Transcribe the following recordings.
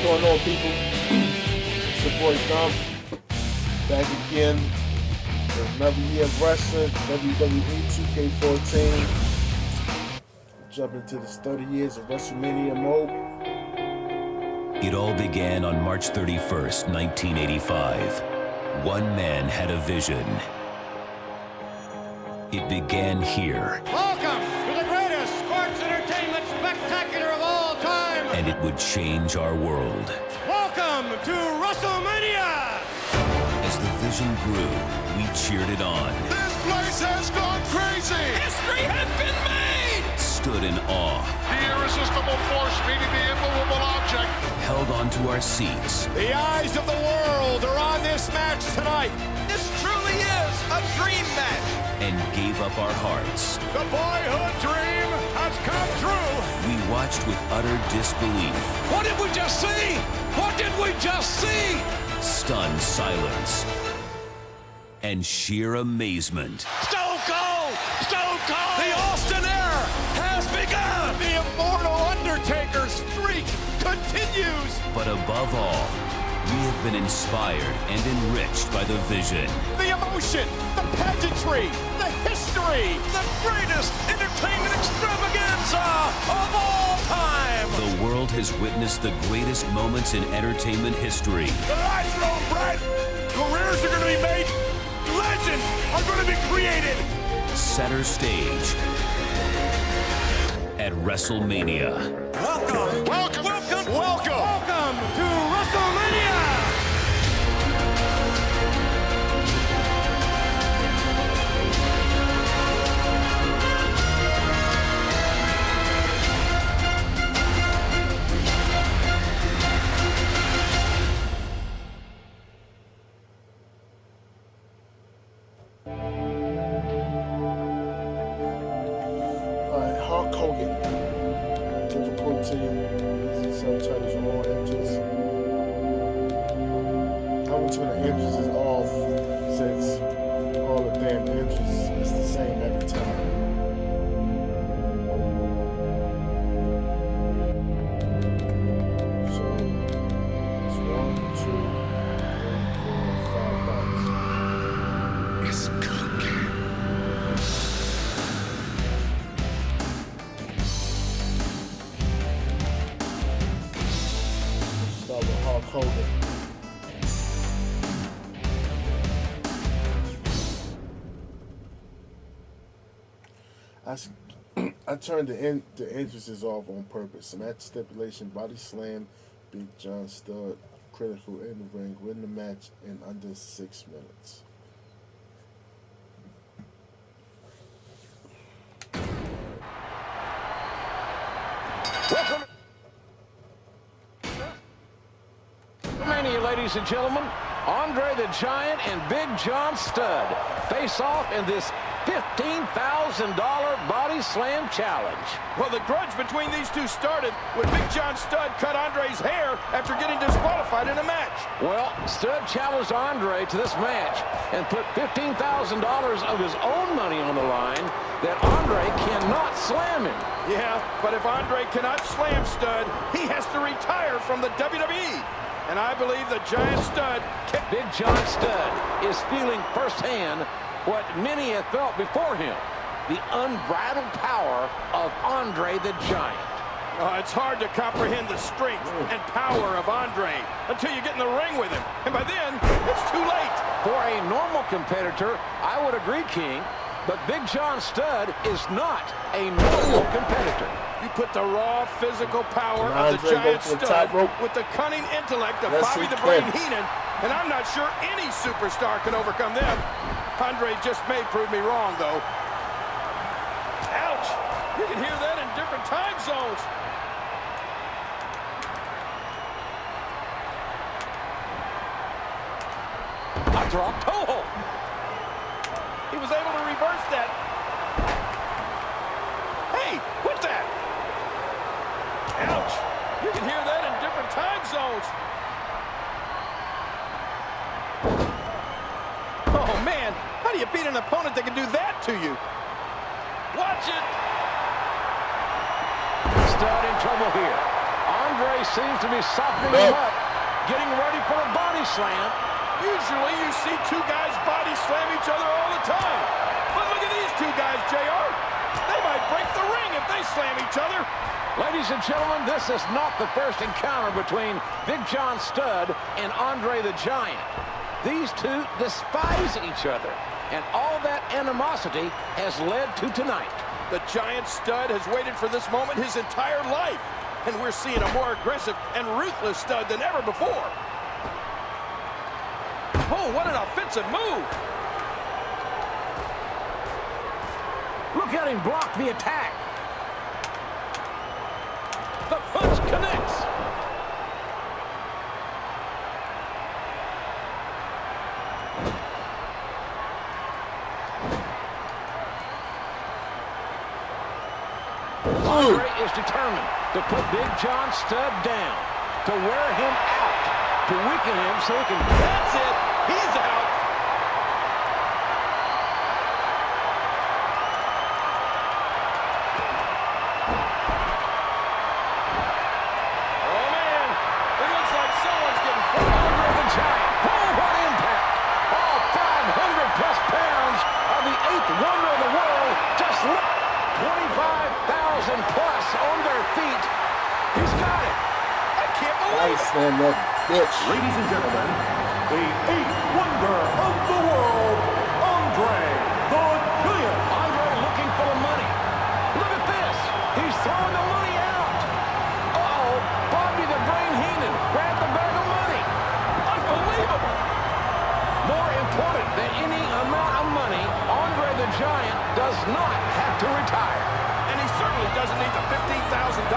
going on, people? It's your boy Thumb, back again with another year of wrestling, WWE 2K14. Jump into this 30 years of Wrestlemania mode. It all began on March 31st, 1985. One man had a vision. It began here. Welcome to the greatest sports entertainment spectacular of all time. And it would change our world. Welcome to Wrestlemania. As the vision grew, we cheered it on. This place has gone crazy. History has been made. Stood in awe. The irresistible force meeting the immovable object. Held onto our seats. The eyes of the world are on this match tonight. This truly is a dream match. And gave up our hearts. The boyhood dream has come true. We watched with utter disbelief. What did we just see? What did we just see? Stunned silence. And sheer amazement. Stone Cold! Stone Cold! The Austin era has begun! The immortal Undertaker streak continues! But above all, we have been inspired and enriched by the vision. The emotion, the pageantry, the history, the greatest entertainment extravaganza of all time! The world has witnessed the greatest moments in entertainment history. The lights are on bright, careers are going to be made, legends are going to be created! Center stage at WrestleMania. Welcome, welcome, welcome, welcome, welcome to WrestleMania! Hulk Hogan. Difficulty. Subtitles on all entries. I'm going to turn the entries off since all the damn entries is the same every time. So it's 1, 2, 3, 4, 5 bucks. It's cooking. Start with Hulk Hogan. I turned the entrances off on purpose. Match stipulation: body slam, Big John Studd, critical in the ring, win the match in under 6 minutes. Welcome, ladies and gentlemen. Andre the Giant and Big John Studd face off in this $15,000 body slam challenge. Well, the grudge between these two started when Big John Studd cut Andre's hair after getting disqualified in a match. Well, Studd challenged Andre to this match and put $15,000 of his own money on the line that Andre cannot slam him. Yeah, but if Andre cannot slam Studd, he has to retire from the WWE. And I believe the Giant Studd kicked. Big John Studd is feeling firsthand what many have felt before him, the unbridled power of Andre the Giant. It's hard to comprehend the strength and power of Andre until you get in the ring with him. And by then, it's too late. For a normal competitor, I would agree, King, but Big John Studd is not a normal competitor. You put the raw physical power of the Andre Giant goes to the Studd tightrope. with the cunning intellect of Yes, Bobby he the Brain can. Heenan, and I'm not sure any superstar can overcome them. Andre just may prove me wrong, though. Ouch! You can hear that in different time zones. A drop toe hold. He was able to reverse that. Hey, what's that? Ouch! You can hear that in different time zones. Oh, man. How do you beat an opponent that can do that to you? Watch it. Studd in trouble here. Andre seems to be softening him up, getting ready for a body slam. Usually you see two guys body slam each other all the time. But look at these two guys, JR. They might break the ring if they slam each other. Ladies and gentlemen, this is not the first encounter between Big John Studd and Andre the Giant. These two despise each other, and all that animosity has led to tonight. The Giant Studd has waited for this moment his entire life, and we're seeing a more aggressive and ruthless Studd than ever before. Oh, what an offensive move! Look at him block the attack. The punch connects. Andre is determined to put Big John Studd down, to wear him out, to weaken him so he can... That's it! He's out! Oh, man! It looks like someone's getting full. Andre the Giant. Oh, what impact! All 500-plus pounds of the 8th wonder of the world just look. 25,000-plus on their feet. He's got it. I can't believe it! Slam that bitch. Ladies and gentlemen, the 8th wonder of the world, Andre the Giant. Andre looking for the money. Look at this. He's throwing the money out. Uh-oh. Bobby the Brain Heenan grabbed the bag of money. Unbelievable. More important than any amount of money, Andre the Giant does not have to retire. And he certainly doesn't need the $15,000.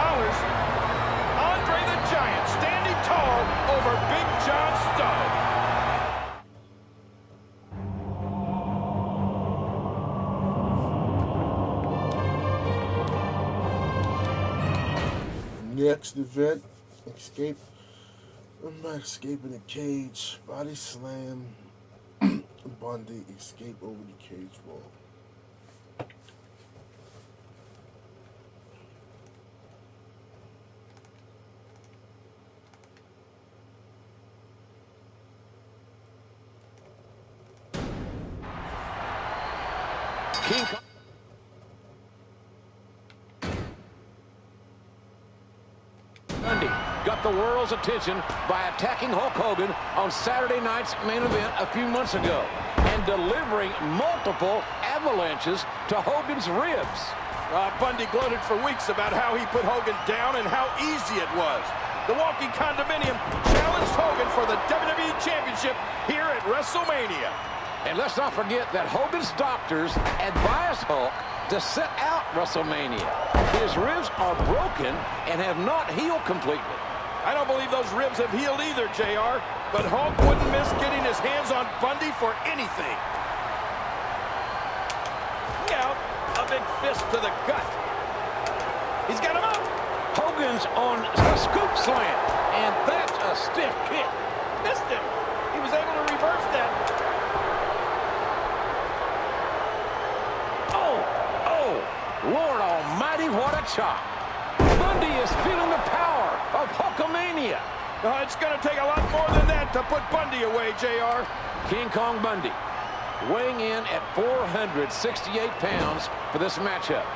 Andre the Giant standing tall over Big John Studd. Next event, escape. I'm not escaping the cage. Body slam. Bundy escape over the cage wall. King Kong. Bundy got the world's attention by attacking Hulk Hogan on Saturday night's main event a few months ago and delivering multiple avalanches to Hogan's ribs. Bundy gloated for weeks about how he put Hogan down and how easy it was. The Walking Condominium challenged Hogan for the WWE Championship here at WrestleMania. And let's not forget that Hogan's doctors advised Hulk to sit out WrestleMania. His ribs are broken and have not healed completely. I don't believe those ribs have healed either, JR, but Hulk wouldn't miss getting his hands on Bundy for anything. Out, a big fist to the gut. He's got him up. Hogan's on a scoop slam, and that's a stiff kick. Missed him. He was able to reverse that. Lord almighty, what a chop. Bundy is feeling the power of Hulkamania. It's going to take a lot more than that to put Bundy away, JR. King Kong Bundy weighing in at 468 pounds for this matchup.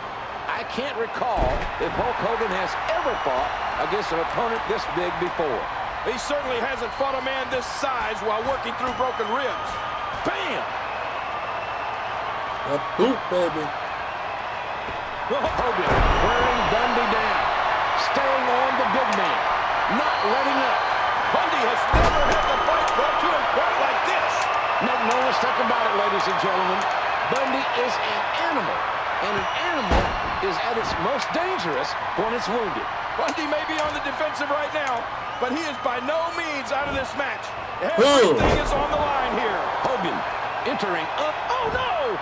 I can't recall if Hulk Hogan has ever fought against an opponent this big before. He certainly hasn't fought a man this size while working through broken ribs. Bam! A boot, baby. Hogan wearing Bundy down, staying on the big man, not letting up. Bundy has never had the fight brought to him quite like this. Make no mistake about it, ladies and gentlemen. Bundy is an animal, and an animal is at its most dangerous when it's wounded. Bundy may be on the defensive right now, but he is by no means out of this match. Everything is on the line here. Hogan entering up. Oh, no!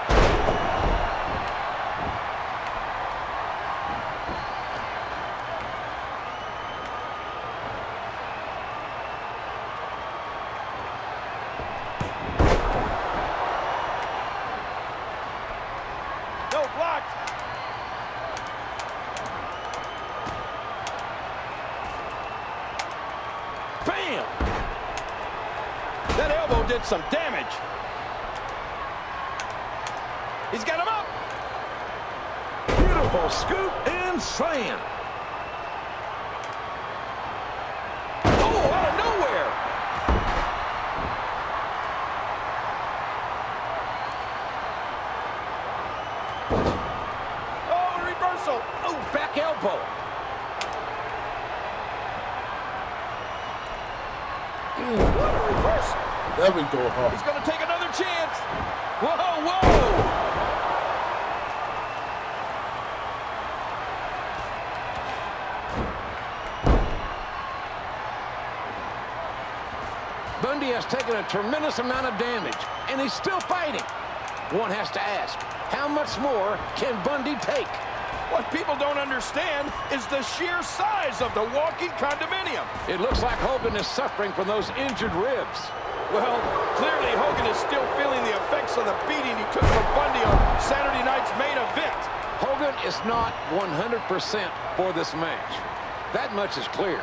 Bam! That elbow did some damage. He's got him up. Beautiful scoop and slam. Oh, out of nowhere. Oh, reversal. Oh, back elbow. What a reverse. There we go, huh? He's going to take another chance. Whoa, whoa. Bundy has taken a tremendous amount of damage, and he's still fighting. One has to ask, how much more can Bundy take? What people don't understand is the sheer size of the walking condominium. It looks like Hogan is suffering from those injured ribs. Well, clearly Hogan is still feeling the effects of the beating he took from Bundy on Saturday night's main event. Hogan is not 100% for this match. That much is clear.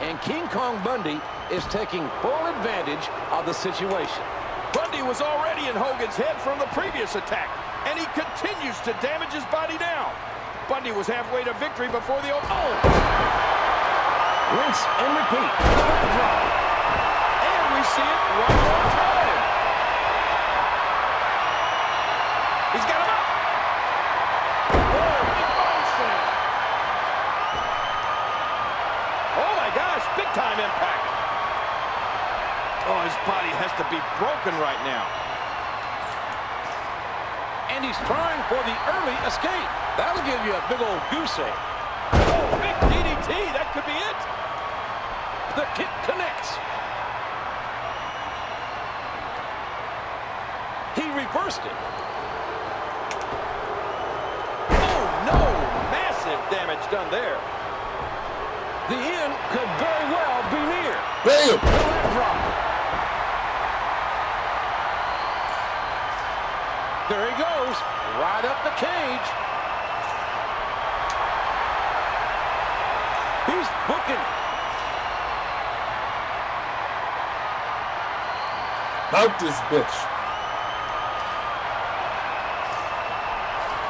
And King Kong Bundy is taking full advantage of the situation. Bundy was already in Hogan's head from the previous attack, and he continues to damage his body now. Bundy was halfway to victory before the... Oh! Rinse and repeat. And we see it one more time. He's got him up. Oh, big body slam. Oh my gosh, big time impact. Oh, his body has to be broken right now. And he's trying for the early escape. That'll give you a big old goose egg. Oh, big DDT, that could be it. The kick connects. He reversed it. Oh, no, massive damage done there. The end could very well be near. Bam! The leg drop. There he goes, right up the cage. He's booking. Out this bitch.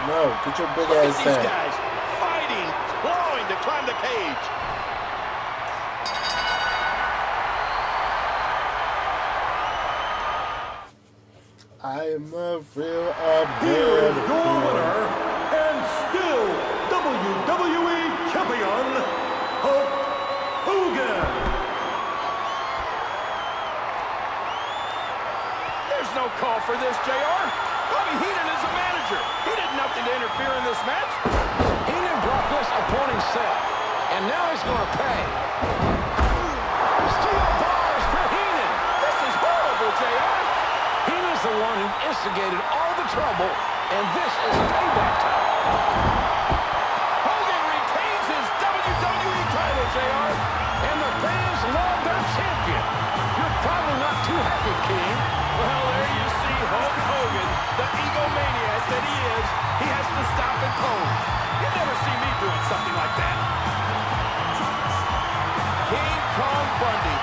No, get your big Look at ass these down. guys fighting, clawing to climb the cage. I am a real Here is American. your winner, and still WWE Champion, Hulk Hogan. There's no call for this, JR. Bobby Heenan is a manager. He did nothing to interfere in this match. Heenan brought this upon himself, and now he's going to pay. Steel bars for Heenan. This is horrible, JR. Heenan's the one who instigated all the trouble, and this is payback time. Hogan retains his WWE title, JR. And the fans love their champion. You're probably not too happy, King. Well, there you see Hulk Hogan, the egomaniac that he is. He has to stop and pose. You'll never see me doing something like that. King Kong Bundy.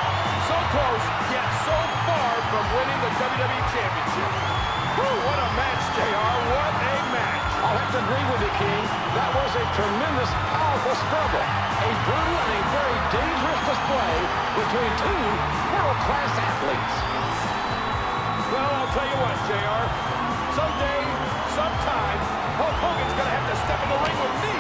So close, yet so far from winning the WWE Championship. Whew, what a match, JR. What a match. I'll have to agree with you, King. That was a tremendous, powerful struggle. A brutal and a very dangerous display between two world-class athletes. Well, I'll tell you what, JR. Someday, sometime, Hulk Hogan's going to have to step in the ring with me.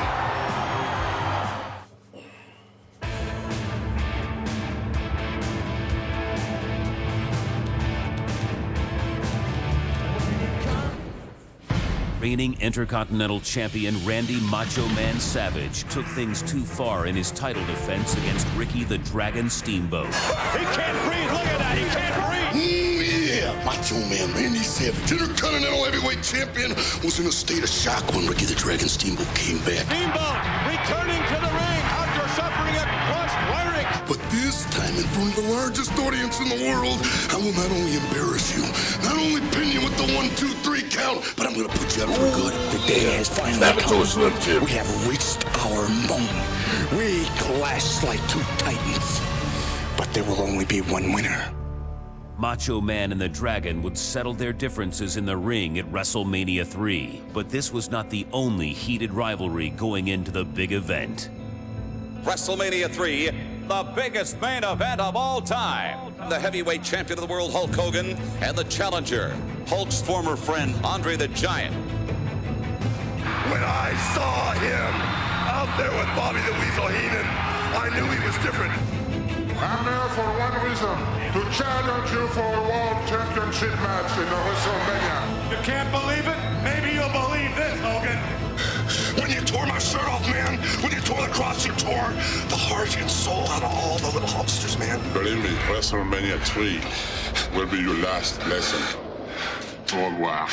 Reigning Intercontinental Champion Randy Macho Man Savage took things too far in his title defense against Ricky the Dragon Steamboat. He can't breathe. Look at that. He can't breathe. Yeah, Macho Man Randy Savage, Intercontinental Heavyweight Champion, was in a state of shock when Ricky the Dragon Steamboat came back. Steamboat returning to the ring after suffering a crushed larynx. But this time, in front of the largest audience in the world, I will not only embarrass you, not only pin you with the 1, 2, 3 count, but I'm going to put you out for good. The day has finally come. We have reached our moment. We clashed like two titans. But there will only be one winner. Macho Man and the Dragon would settle their differences in the ring at WrestleMania 3, but this was not the only heated rivalry going into the big event. WrestleMania 3, the biggest main event of all time. The heavyweight champion of the world, Hulk Hogan, and the challenger, Hulk's former friend, Andre the Giant. When I saw him out there with Bobby the Weasel Heenan, I knew he was different. I'm here for one reason, to challenge you for a World Championship match in the WrestleMania. You can't believe it? Maybe you'll believe this, Hogan. When you tore my shirt off, man, when you tore the cross, you tore the heart and soul out of all the little Hulksters, man. Believe me, WrestleMania 3 will be your last lesson. Au revoir.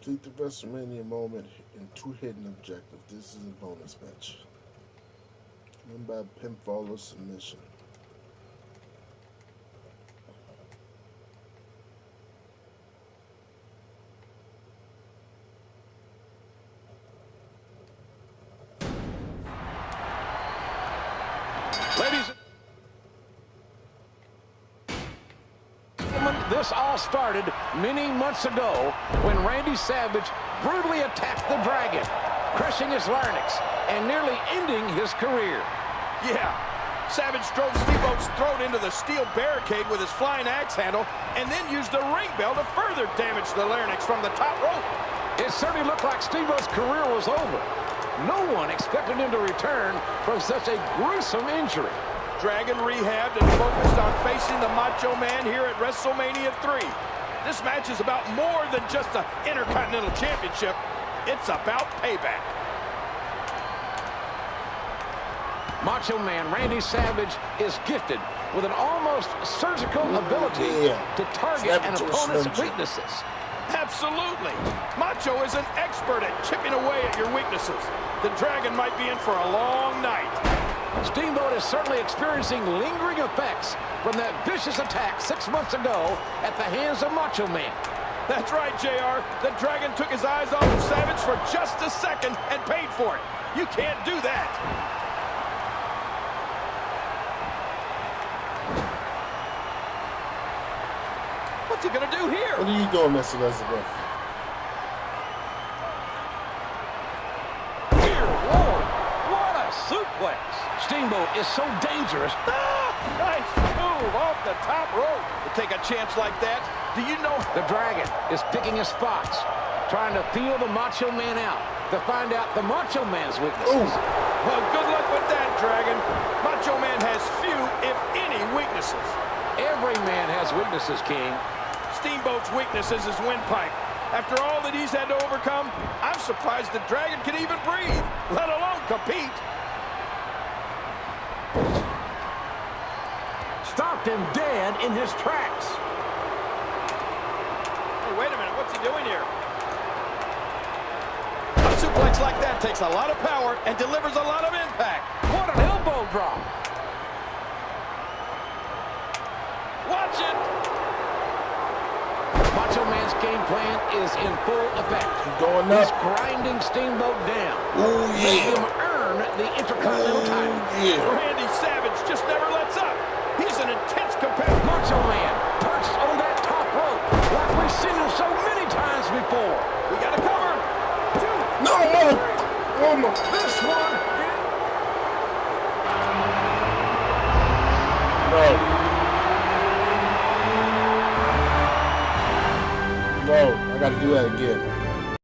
Complete the WrestleMania moment in 2 hidden objectives. This is a bonus match. Win by pinfall or submission. Ladies and gentlemen, this all started many months ago when Randy Savage brutally attacked the Dragon, crushing his larynx and nearly ending his career. Yeah, Savage drove Steamboat's throat into the steel barricade with his flying axe handle and then used the ring bell to further damage the larynx from the top rope. It certainly looked like Steamboat's career was over. No one expected him to return from such a gruesome injury. Dragon rehabbed and focused on facing the Macho Man here at WrestleMania 3. This match is about more than just the Intercontinental Championship. It's about payback. Macho Man Randy Savage is gifted with an almost surgical ability to target an opponent's weaknesses. Absolutely. Macho is an expert at chipping away at your weaknesses. The Dragon might be in for a long night. Steamboat is certainly experiencing lingering effects from that vicious attack 6 months ago at the hands of Macho Man. That's right, JR. The Dragon took his eyes off of Savage for just a second and paid for it. You can't do that. What's he gonna do here? What are you doing, Miss Elizabeth? Dear Lord, what a suplex. Steamboat is so dangerous. Nice move off the top rope. To take a chance like that, do you know? The Dragon is picking his spots, trying to feel the Macho Man out, to find out the Macho Man's weaknesses. Well, good luck with that, Dragon. Macho Man has few, if any, weaknesses. Every man has weaknesses, King. Steamboat's weakness is his windpipe. After all that he's had to overcome, I'm surprised the Dragon can even breathe, let alone compete. Stopped him dead in his tracks. Hey, wait a minute, what's he doing here? A suplex like that takes a lot of power and delivers a lot of impact. What an elbow drop. Watch it. Macho Man's game plan is in full effect. Going up. He's grinding Steamboat down. Oh, Making him yeah. earn the Intercontinental title. Yeah. Randy Savage just never lets up. He's an intense competitor. Macho Man perched on that top rope like we've seen him so many times before. We got to cover. No, no. Oh, my. This one. No. No, I gotta do that again.